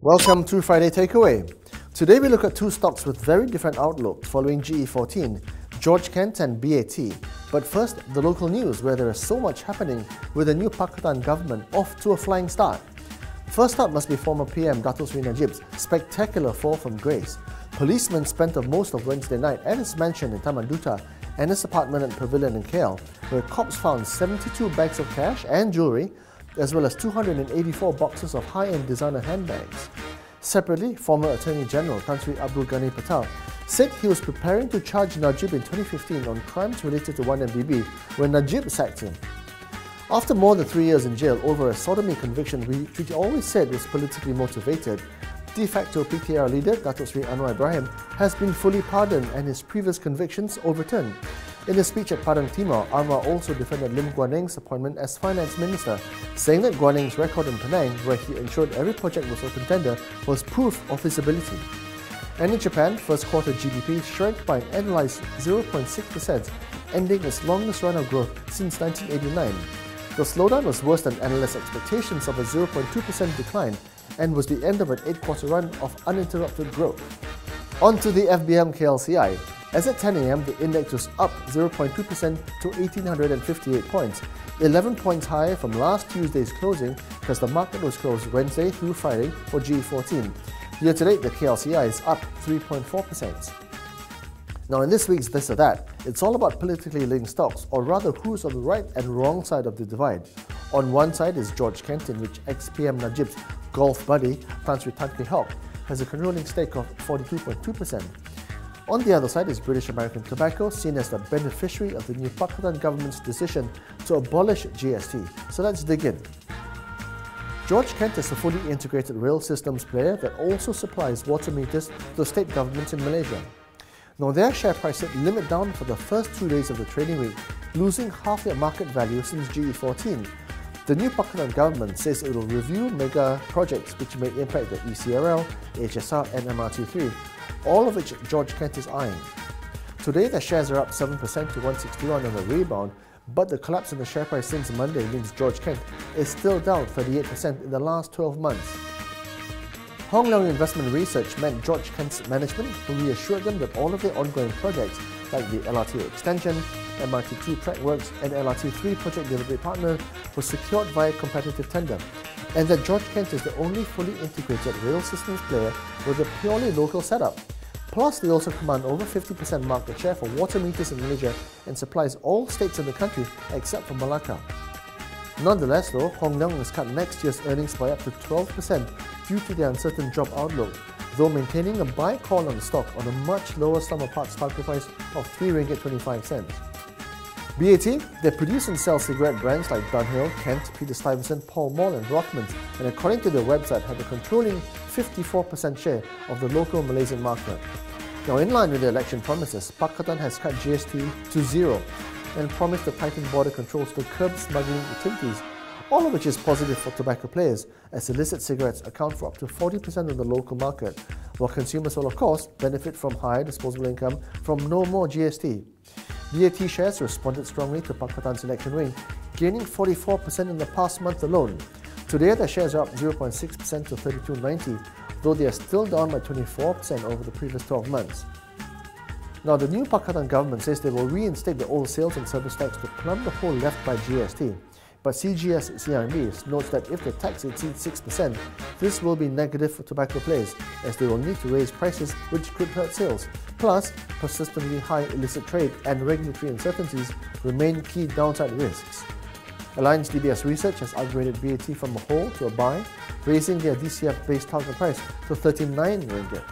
Welcome to Friday Takeaway. Today we look at two stocks with very different outlooks following GE14, GKent and BAT. But first, the local news where there is so much happening with the new Pakatan government off to a flying start. First up must be former PM Datuk Seri Najib's spectacular fall from grace. Policemen spent most of Wednesday night at his mansion in Taman Duta and his apartment at Pavilion in KL, where cops found 72 bags of cash and jewellery, as well as 284 boxes of high-end designer handbags. Separately, former Attorney General Tan Sri Abdul Ghani Patel said he was preparing to charge Najib in 2015 on crimes related to 1MDB when Najib sacked him. After more than 3 years in jail over a sodomy conviction which he always said was politically motivated, de facto PKR leader Datuk Seri Anwar Ibrahim has been fully pardoned and his previous convictions overturned. In a speech at Padang Timur, Anwar also defended Lim Guan Eng's appointment as Finance Minister, saying that Guan Eng's record in Penang, where he ensured every project was open tender, was proof of his ability. And in Japan, first quarter GDP shrank by an annualized 0.6%, ending its longest run of growth since 1989. The slowdown was worse than analysts' expectations of a 0.2% decline and was the end of an 8-quarter run of uninterrupted growth. On to the FBM KLCI. As at 10 a.m, the index was up 0.2% to 1,858 points, 11 points higher from last Tuesday's closing because the market was closed Wednesday through Friday for GE14. Year-to-date, the KLCI is up 3.4%. Now in this week's This or That, it's all about politically linked stocks, or rather who's on the right and wrong side of the divide. On one side is GKent, in which ex-PM Najib's golf buddy, Tan Sri Tan Kee Hock, has a controlling stake of 42.2%. On the other side is British American Tobacco, seen as the beneficiary of the new Pakatan government's decision to abolish GST. So let's dig in. GKent is a fully integrated rail systems player that also supplies water meters to the state governments in Malaysia. Now their share price hit limit down for the first 2 days of the trading week, losing half their market value since GE14. The new Pakatan government says it will review mega projects which may impact the ECRL, HSR and MRT3, all of which GKent is eyeing. Today the shares are up 7% to 161 on a rebound, but the collapse in the share price since Monday means GKent is still down 38% in the last 12 months. Hong Leong Investment Research met GKent's management, who reassured them that all of their ongoing projects like the LRT extension, MRT2 track works and LRT3 project delivery partner were secured via competitive tender, and that GKent is the only fully integrated rail systems player with a purely local setup. Plus, they also command over 50% market share for water meters in Malaysia and supplies all states in the country except for Malacca. Nonetheless though, Hong Leong has cut next year's earnings by up to 12% due to the uncertain job outlook, though maintaining a buy call on the stock on a much lower sum of parts target price of RM3.25. BAT, they produce and sell cigarette brands like Dunhill, Kent, Peter Stuyvesant, Pall Mall and Rothmans, and according to their website have a controlling 54% share of the local Malaysian market. Now in line with the election promises, Pakatan has cut GST to zero and promised to tighten border controls to curb smuggling activities, all of which is positive for tobacco players, as illicit cigarettes account for up to 40% of the local market, while consumers will of course benefit from higher disposable income from no more GST. BAT shares responded strongly to Pakatan's election win, gaining 44% in the past month alone. Today their shares are up 0.6% to 32.90, though they are still down by 24% over the previous 12 months. Now the new Pakatan government says they will reinstate the old sales and service tax to plumb the hole left by GST. But CGS CIMB notes that if the tax exceeds 6%, this will be negative for tobacco players, as they will need to raise prices which could hurt sales. Plus, persistently high illicit trade and regulatory uncertainties remain key downside risks. Alliance DBS Research has upgraded BAT from a hold to a buy, raising their DCF-based target price to 39 ringgit.